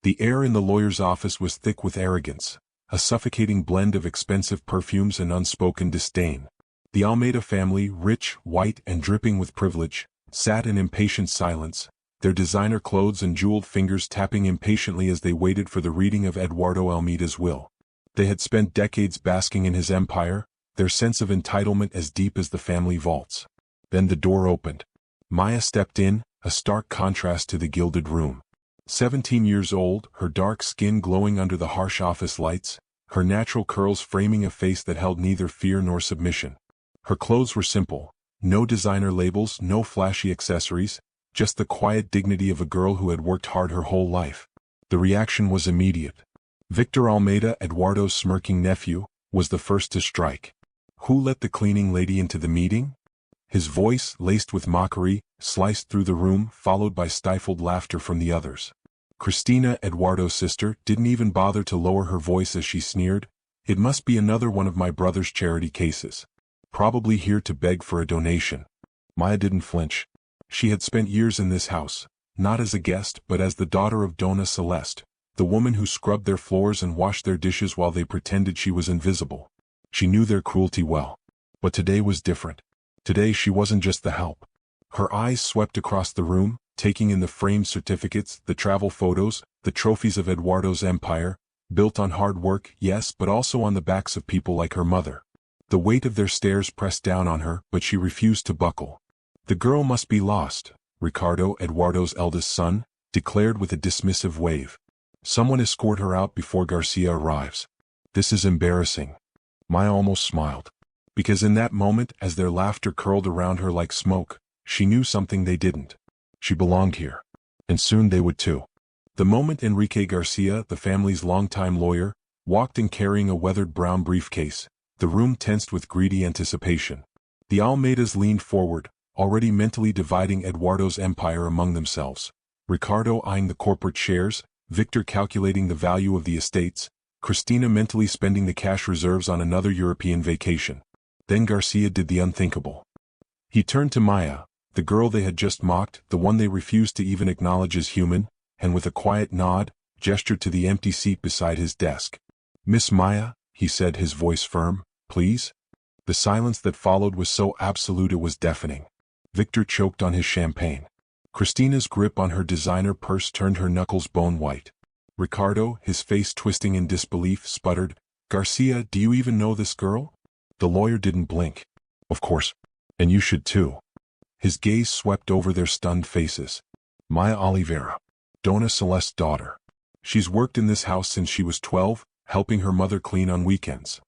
The air in the lawyer's office was thick with arrogance, a suffocating blend of expensive perfumes and unspoken disdain. The Almeida family, rich, white, and dripping with privilege, sat in impatient silence, their designer clothes and jeweled fingers tapping impatiently as they waited for the reading of Eduardo Almeida's will. They had spent decades basking in his empire, their sense of entitlement as deep as the family vaults. Then the door opened. Maya stepped in, a stark contrast to the gilded room. 17 years old, her dark skin glowing under the harsh office lights, her natural curls framing a face that held neither fear nor submission. Her clothes were simple, no designer labels, no flashy accessories, just the quiet dignity of a girl who had worked hard her whole life. The reaction was immediate. Victor Almeida, Eduardo's smirking nephew, was the first to strike. "Who let the cleaning lady into the meeting?" His voice, laced with mockery, sliced through the room, followed by stifled laughter from the others. Cristina, Eduardo's sister, didn't even bother to lower her voice as she sneered, "It must be another one of my brother's charity cases. Probably here to beg for a donation." Maya didn't flinch. She had spent years in this house, not as a guest but as the daughter of Dona Celeste, the woman who scrubbed their floors and washed their dishes while they pretended she was invisible. She knew their cruelty well. But today was different. Today she wasn't just the help. Her eyes swept across the room, taking in the framed certificates, the travel photos, the trophies of Eduardo's empire, built on hard work, yes, but also on the backs of people like her mother. The weight of their stares pressed down on her, but she refused to buckle. "The girl must be lost," Ricardo, Eduardo's eldest son, declared with a dismissive wave. "Someone escort her out before Garcia arrives. This is embarrassing." Maya almost smiled. Because in that moment, as their laughter curled around her like smoke, she knew something they didn't. She belonged here. And soon they would too. The moment Enrique Garcia, the family's longtime lawyer, walked in carrying a weathered brown briefcase, the room tensed with greedy anticipation. The Almeidas leaned forward, already mentally dividing Eduardo's empire among themselves. Ricardo eyeing the corporate shares, Victor calculating the value of the estates, Cristina mentally spending the cash reserves on another European vacation. Then Garcia did the unthinkable. He turned to Maya, the girl they had just mocked, the one they refused to even acknowledge as human, and with a quiet nod, gestured to the empty seat beside his desk. "Miss Maya," he said, his voice firm, "please?" The silence that followed was so absolute it was deafening. Victor choked on his champagne. Cristina's grip on her designer purse turned her knuckles bone white. Ricardo, his face twisting in disbelief, sputtered, "Garcia, do you even know this girl?" The lawyer didn't blink. "Of course. And you should too." His gaze swept over their stunned faces. "Maya Oliveira. Dona Celeste's daughter. She's worked in this house since she was 12, helping her mother clean on weekends."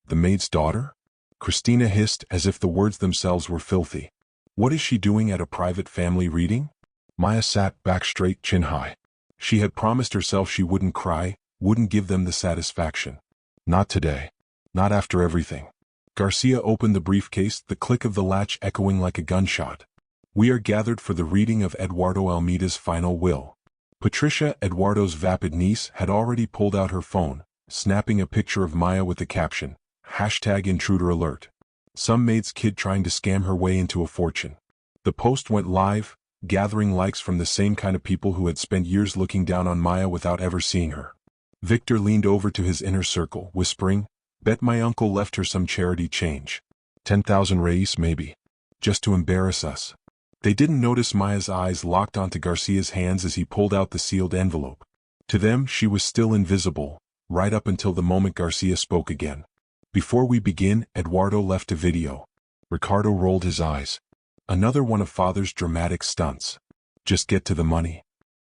"The maid's daughter?" Cristina hissed as if the words themselves were filthy. "What is she doing at a private family reading?" Maya sat back straight, chin high. She had promised herself she wouldn't cry, wouldn't give them the satisfaction. Not today. Not after everything. Garcia opened the briefcase, the click of the latch echoing like a gunshot. "We are gathered for the reading of Eduardo Almeida's final will." Patricia, Eduardo's vapid niece, had already pulled out her phone, snapping a picture of Maya with the caption, #intruder alert. Some maid's kid trying to scam her way into a fortune. The post went live, gathering likes from the same kind of people who had spent years looking down on Maya without ever seeing her. Victor leaned over to his inner circle, whispering, "Bet my uncle left her some charity change. 10,000 reis maybe. Just to embarrass us." They didn't notice Maya's eyes locked onto Garcia's hands as he pulled out the sealed envelope. To them she was still invisible, right up until the moment Garcia spoke again. "Before we begin, Eduardo left a video." Ricardo rolled his eyes. Another one of father's dramatic stunts. "Just get to the money."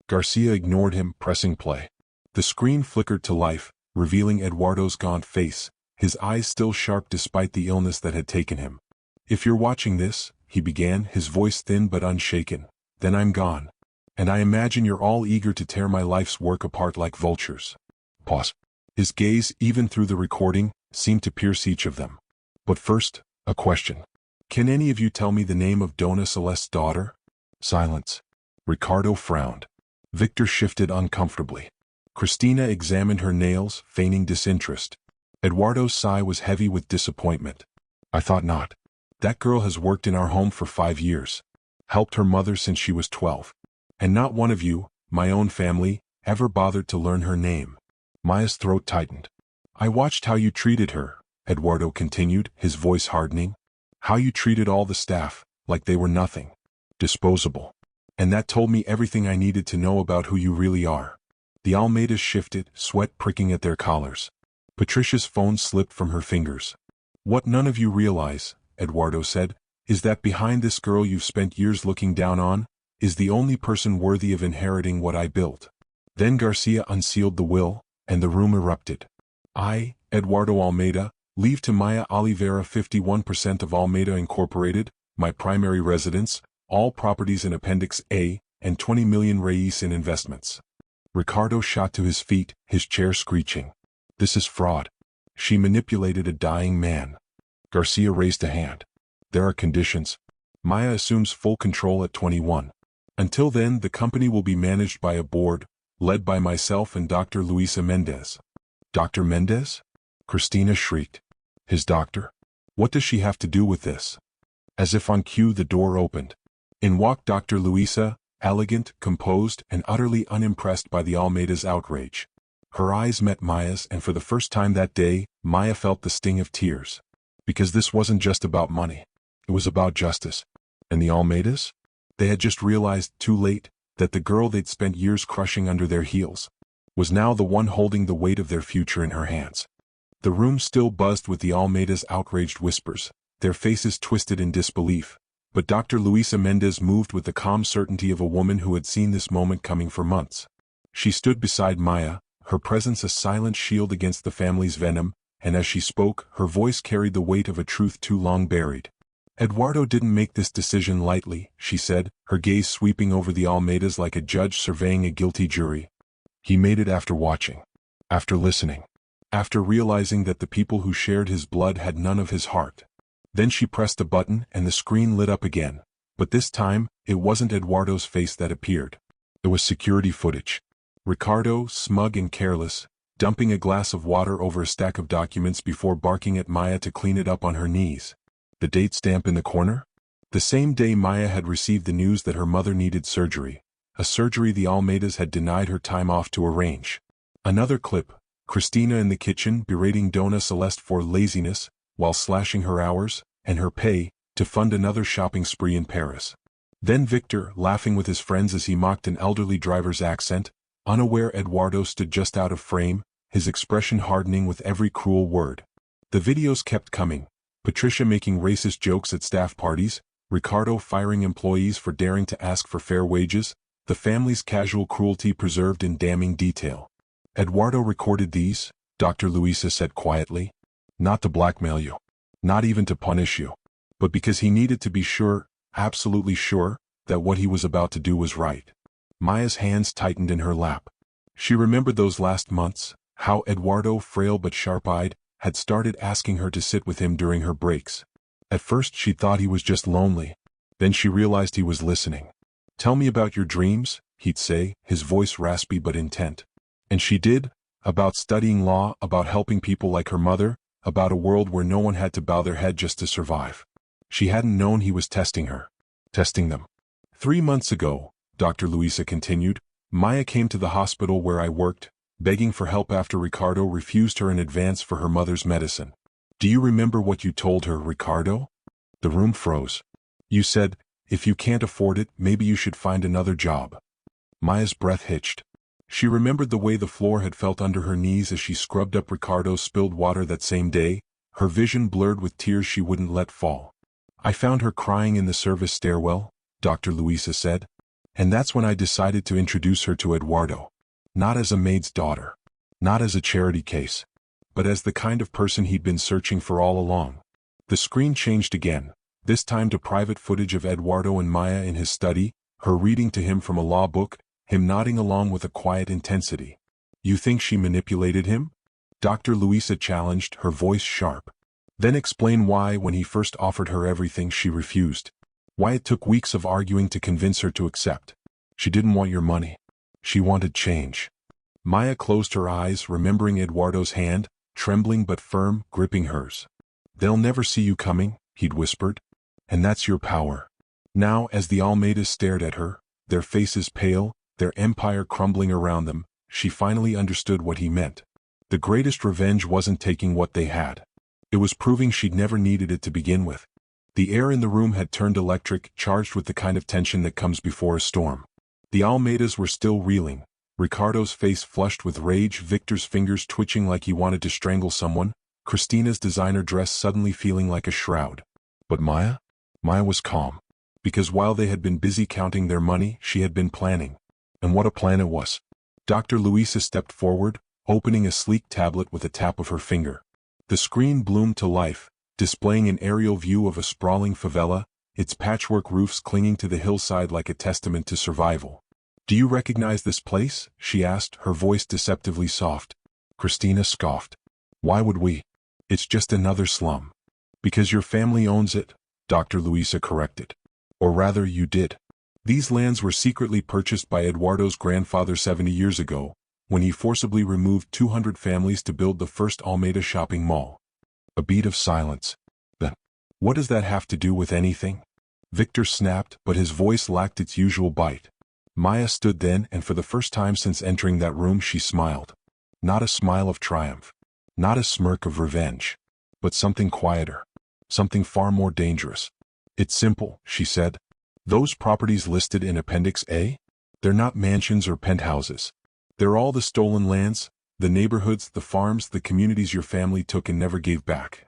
Garcia ignored him, pressing play. The screen flickered to life, revealing Eduardo's gaunt face, his eyes still sharp despite the illness that had taken him. "If you're watching this," he began, his voice thin but unshaken, "then I'm gone. And I imagine you're all eager to tear my life's work apart like vultures." Pause. His gaze, even through the recording, seemed to pierce each of them. "But first, a question. Can any of you tell me the name of Dona Celeste's daughter?" Silence. Ricardo frowned. Victor shifted uncomfortably. Cristina examined her nails, feigning disinterest. Eduardo's sigh was heavy with disappointment. "I thought not. That girl has worked in our home for 5 years. Helped her mother since she was 12. And not one of you, my own family, ever bothered to learn her name. Maya's throat tightened. I watched how you treated her, Eduardo continued, his voice hardening. How you treated all the staff, like they were nothing. Disposable. And that told me everything I needed to know about who you really are. The Almeidas shifted, sweat pricking at their collars. Patricia's phone slipped from her fingers. What none of you realize, Eduardo said, is that behind this girl you've spent years looking down on, is the only person worthy of inheriting what I built. Then Garcia unsealed the will, and the room erupted. I, Eduardo Almeida, leave to Maya Oliveira 51% of Almeida Incorporated, my primary residence, all properties in Appendix A, and 20 million reais in investments. Ricardo shot to his feet, his chair screeching. This is fraud. She manipulated a dying man. Garcia raised a hand. There are conditions. Maya assumes full control at 21. Until then, the company will be managed by a board, led by myself and Dr. Luisa Mendez. Dr. Mendez? Cristina shrieked. His doctor? What does she have to do with this? As if on cue, the door opened. In walked Dr. Luisa, elegant, composed, and utterly unimpressed by the Almeida's outrage. Her eyes met Maya's, and for the first time that day, Maya felt the sting of tears. Because this wasn't just about money. It was about justice. And the Almeidas? They had just realized, too late, that the girl they'd spent years crushing under their heels was now the one holding the weight of their future in her hands. The room still buzzed with the Almeidas' outraged whispers, their faces twisted in disbelief, but Dr. Luisa Mendez moved with the calm certainty of a woman who had seen this moment coming for months. She stood beside Maya, her presence a silent shield against the family's venom, and as she spoke, her voice carried the weight of a truth too long buried. Eduardo didn't make this decision lightly, she said, her gaze sweeping over the Almeidas like a judge surveying a guilty jury. He made it after watching, after listening, after realizing that the people who shared his blood had none of his heart. Then she pressed a button and the screen lit up again, but this time, it wasn't Eduardo's face that appeared. It was security footage. Ricardo, smug and careless, dumping a glass of water over a stack of documents before barking at Maya to clean it up on her knees. The date stamp in the corner? The same day Maya had received the news that her mother needed surgery, a surgery the Almeidas had denied her time off to arrange. Another clip, Cristina in the kitchen berating Dona Celeste for laziness, while slashing her hours, and her pay, to fund another shopping spree in Paris. Then Victor, laughing with his friends as he mocked an elderly driver's accent, unaware Eduardo stood just out of frame, his expression hardening with every cruel word. The videos kept coming. Patricia making racist jokes at staff parties, Ricardo firing employees for daring to ask for fair wages, the family's casual cruelty preserved in damning detail. Eduardo recorded these, Dr. Luisa said quietly, not to blackmail you, not even to punish you, but because he needed to be sure, absolutely sure, that what he was about to do was right. Maya's hands tightened in her lap. She remembered those last months, how Eduardo, frail but sharp-eyed, had started asking her to sit with him during her breaks. At first she thought he was just lonely. Then she realized he was listening. Tell me about your dreams, he'd say, his voice raspy but intent. And she did, about studying law, about helping people like her mother, about a world where no one had to bow their head just to survive. She hadn't known he was testing her. Testing them. 3 months ago, Dr. Luisa continued, Maya came to the hospital where I worked, begging for help after Ricardo refused her an advance for her mother's medicine. Do you remember what you told her, Ricardo? The room froze. You said, if you can't afford it, maybe you should find another job. Maya's breath hitched. She remembered the way the floor had felt under her knees as she scrubbed up Ricardo's spilled water that same day, her vision blurred with tears she wouldn't let fall. I found her crying in the service stairwell, Dr. Luisa said. And that's when I decided to introduce her to Eduardo. Not as a maid's daughter. Not as a charity case. But as the kind of person he'd been searching for all along. The screen changed again, this time to private footage of Eduardo and Maya in his study, her reading to him from a law book, him nodding along with a quiet intensity. You think she manipulated him? Dr. Luisa challenged, her voice sharp. Then explain why, when he first offered her everything, she refused. Why it took weeks of arguing to convince her to accept. She didn't want your money. She wanted change. Maya closed her eyes, remembering Eduardo's hand, trembling but firm, gripping hers. They'll never see you coming, he'd whispered. And that's your power. Now, as the Almeidas stared at her, their faces pale, their empire crumbling around them, she finally understood what he meant. The greatest revenge wasn't taking what they had. It was proving she'd never needed it to begin with. The air in the room had turned electric, charged with the kind of tension that comes before a storm. The Almeidas were still reeling, Ricardo's face flushed with rage, Victor's fingers twitching like he wanted to strangle someone, Christina's designer dress suddenly feeling like a shroud. But Maya? Maya was calm. Because while they had been busy counting their money, she had been planning. And what a plan it was. Dr. Luisa stepped forward, opening a sleek tablet with a tap of her finger. The screen bloomed to life, displaying an aerial view of a sprawling favela, its patchwork roofs clinging to the hillside like a testament to survival. "Do you recognize this place?" she asked, her voice deceptively soft. Christina scoffed. "Why would we? It's just another slum." "Because your family owns it," Dr. Luisa corrected. "Or rather, you did. These lands were secretly purchased by Eduardo's grandfather 70 years ago, when he forcibly removed 200 families to build the first Almeida shopping mall." A beat of silence. "Then, what does that have to do with anything?" Victor snapped, but his voice lacked its usual bite. Maya stood then, and for the first time since entering that room she smiled. Not a smile of triumph. Not a smirk of revenge. But something quieter. Something far more dangerous. "It's simple," she said. "Those properties listed in Appendix A? They're not mansions or penthouses. They're all the stolen lands, the neighborhoods, the farms, the communities your family took and never gave back."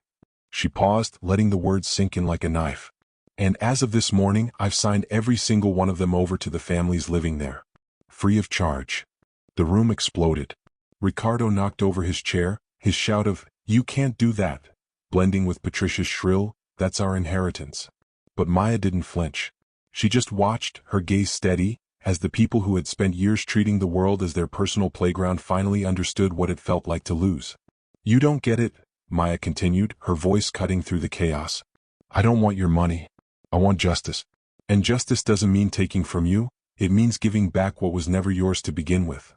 She paused, letting the words sink in like a knife. "And as of this morning, I've signed every single one of them over to the families living there. Free of charge." The room exploded. Ricardo knocked over his chair, his shout of, "You can't do that," blending with Patricia's shrill, "That's our inheritance." But Maya didn't flinch. She just watched, her gaze steady, as the people who had spent years treating the world as their personal playground finally understood what it felt like to lose. "You don't get it," Maya continued, her voice cutting through the chaos. "I don't want your money. I want justice. And justice doesn't mean taking from you, it means giving back what was never yours to begin with."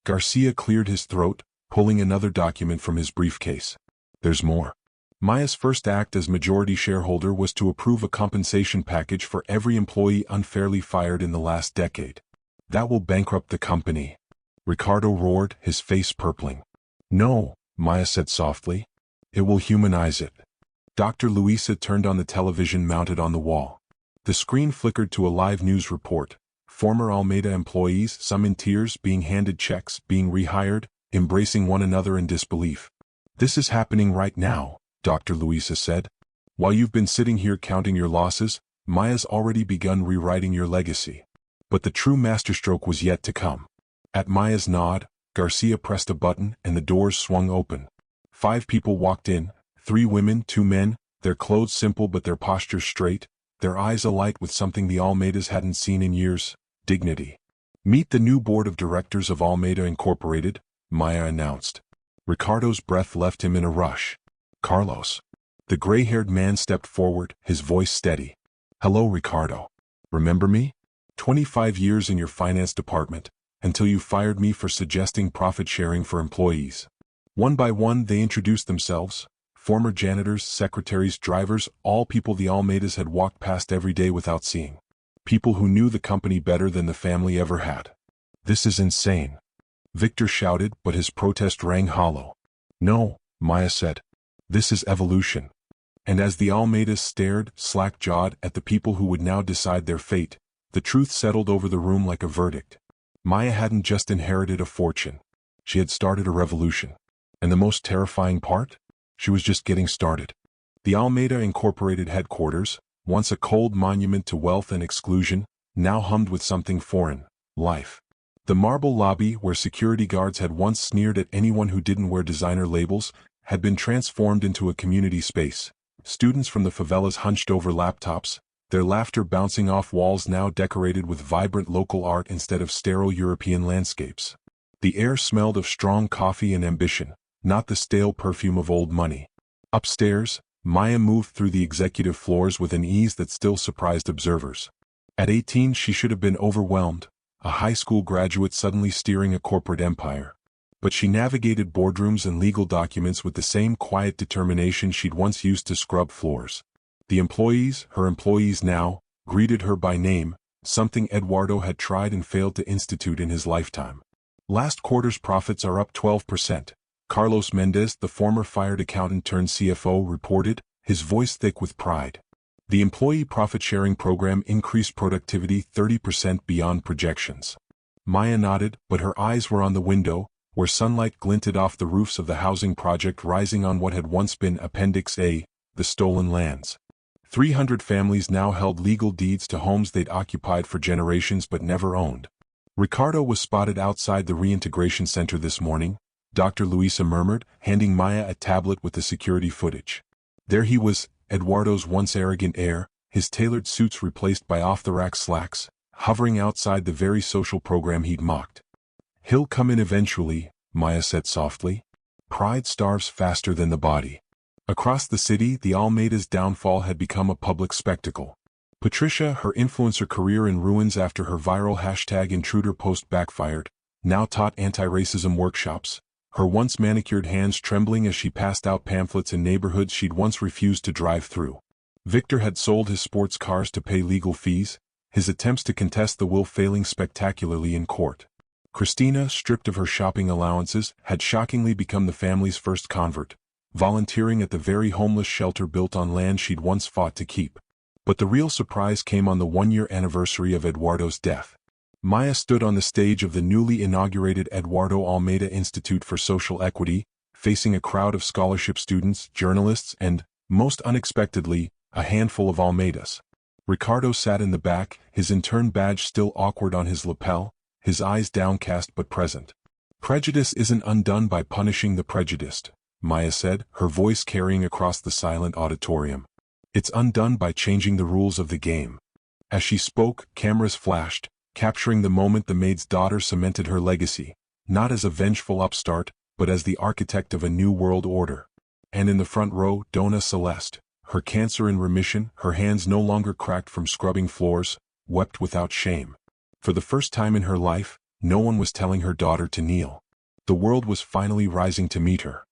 Garcia cleared his throat, pulling another document from his briefcase. "There's more." Maya's first act as majority shareholder was to approve a compensation package for every employee unfairly fired in the last decade. "That will bankrupt the company," Ricardo roared, his face purpling. "No," Maya said softly. "It will humanize it." Dr. Luisa turned on the television mounted on the wall. The screen flickered to a live news report. Former Almeida employees, some in tears, being handed checks, being rehired, embracing one another in disbelief. "This is happening right now," Dr. Luisa said. "While you've been sitting here counting your losses, Maya's already begun rewriting your legacy." But the true masterstroke was yet to come. At Maya's nod, Garcia pressed a button and the doors swung open. 5 people walked in, 3 women, 2 men, their clothes simple but their postures straight, their eyes alight with something the Almeidas hadn't seen in years: dignity. "Meet the new board of directors of Almeida Incorporated," Maya announced. Ricardo's breath left him in a rush. "Carlos." The gray-haired man stepped forward, his voice steady. "Hello, Ricardo. Remember me? 25 years in your finance department, until you fired me for suggesting profit sharing for employees." One by one they introduced themselves, former janitors, secretaries, drivers, all people the Almeidas had walked past every day without seeing. People who knew the company better than the family ever had. "This is insane," Victor shouted, but his protest rang hollow. "No," Maya said. "This is evolution." And as the Almeidas stared, slack-jawed, at the people who would now decide their fate, the truth settled over the room like a verdict. Maya hadn't just inherited a fortune. She had started a revolution. And the most terrifying part? She was just getting started. The Almeida Incorporated headquarters, once a cold monument to wealth and exclusion, now hummed with something foreign: life. The marble lobby, where security guards had once sneered at anyone who didn't wear designer labels, had been transformed into a community space. Students from the favelas hunched over laptops, their laughter bouncing off walls now decorated with vibrant local art instead of sterile European landscapes. The air smelled of strong coffee and ambition, not the stale perfume of old money. Upstairs, Maya moved through the executive floors with an ease that still surprised observers. At 18 she should have been overwhelmed, a high school graduate suddenly steering a corporate empire. But she navigated boardrooms and legal documents with the same quiet determination she'd once used to scrub floors. The employees, her employees now, greeted her by name, something Eduardo had tried and failed to institute in his lifetime. Last quarter's profits are up 12%. Carlos Mendez, the former fired accountant turned CFO, reported, his voice thick with pride. The employee profit-sharing program increased productivity 30% beyond projections. Maya nodded, but her eyes were on the window, where sunlight glinted off the roofs of the housing project rising on what had once been Appendix A, the stolen lands. 300 families now held legal deeds to homes they'd occupied for generations but never owned. Ricardo was spotted outside the reintegration center this morning, Dr. Luisa murmured, handing Maya a tablet with the security footage. There he was, Eduardo's once arrogant heir, his tailored suits replaced by off-the-rack slacks, hovering outside the very social program he'd mocked. He'll come in eventually, Maya said softly. Pride starves faster than the body. Across the city, the Almeida's downfall had become a public spectacle. Patricia, her influencer career in ruins after her viral #intruder post backfired, now taught anti-racism workshops, her once manicured hands trembling as she passed out pamphlets in neighborhoods she'd once refused to drive through. Victor had sold his sports cars to pay legal fees, his attempts to contest the will failing spectacularly in court. Christina, stripped of her shopping allowances, had shockingly become the family's first convert, volunteering at the very homeless shelter built on land she'd once fought to keep. But the real surprise came on the one-year anniversary of Eduardo's death. Maya stood on the stage of the newly inaugurated Eduardo Almeida Institute for Social Equity, facing a crowd of scholarship students, journalists, and, most unexpectedly, a handful of Almeidas. Ricardo sat in the back, his intern badge still awkward on his lapel, his eyes downcast but present. Prejudice isn't undone by punishing the prejudiced, Maya said, her voice carrying across the silent auditorium. It's undone by changing the rules of the game. As she spoke, cameras flashed, capturing the moment the maid's daughter cemented her legacy, not as a vengeful upstart, but as the architect of a new world order. And in the front row, Dona Celeste, her cancer in remission, her hands no longer cracked from scrubbing floors, wept without shame. For the first time in her life, no one was telling her daughter to kneel. The world was finally rising to meet her.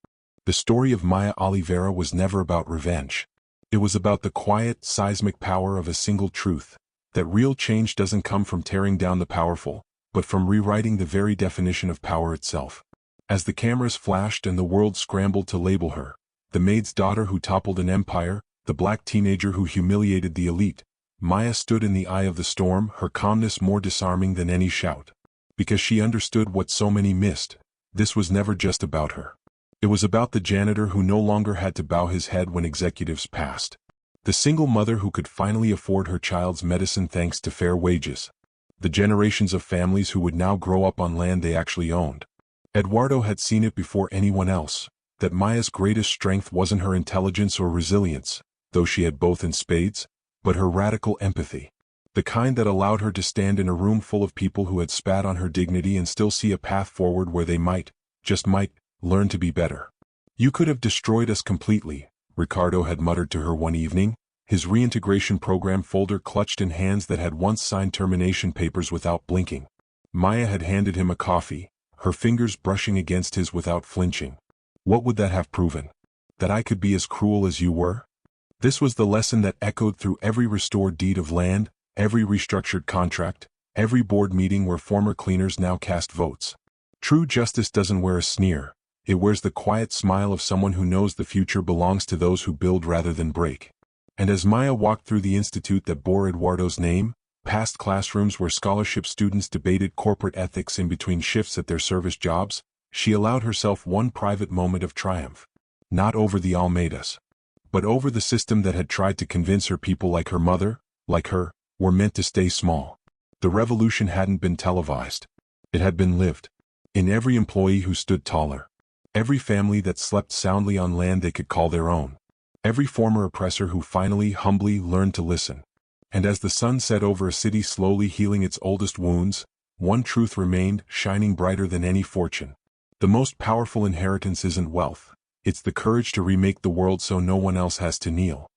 The story of Maya Oliveira was never about revenge. It was about the quiet, seismic power of a single truth, that real change doesn't come from tearing down the powerful, but from rewriting the very definition of power itself. As the cameras flashed and the world scrambled to label her, the maid's daughter who toppled an empire, the black teenager who humiliated the elite, Maya stood in the eye of the storm, her calmness more disarming than any shout. Because she understood what so many missed, this was never just about her. It was about the janitor who no longer had to bow his head when executives passed. The single mother who could finally afford her child's medicine thanks to fair wages. The generations of families who would now grow up on land they actually owned. Eduardo had seen it before anyone else, that Maya's greatest strength wasn't her intelligence or resilience, though she had both in spades, but her radical empathy. The kind that allowed her to stand in a room full of people who had spat on her dignity and still see a path forward where they might, just might, learn to be better. You could have destroyed us completely, Ricardo had muttered to her one evening, his reintegration program folder clutched in hands that had once signed termination papers without blinking. Maya had handed him a coffee, her fingers brushing against his without flinching. What would that have proven? That I could be as cruel as you were? This was the lesson that echoed through every restored deed of land, every restructured contract, every board meeting where former cleaners now cast votes. True justice doesn't wear a sneer. It wears the quiet smile of someone who knows the future belongs to those who build rather than break. And as Maya walked through the institute that bore Eduardo's name, past classrooms where scholarship students debated corporate ethics in between shifts at their service jobs, she allowed herself one private moment of triumph. Not over the Almeidas, but over the system that had tried to convince her people like her mother, like her, were meant to stay small. The revolution hadn't been televised. It had been lived. In every employee who stood taller. Every family that slept soundly on land they could call their own. Every former oppressor who finally, humbly learned to listen. And as the sun set over a city slowly healing its oldest wounds, one truth remained, shining brighter than any fortune. The most powerful inheritance isn't wealth. It's the courage to remake the world so no one else has to kneel.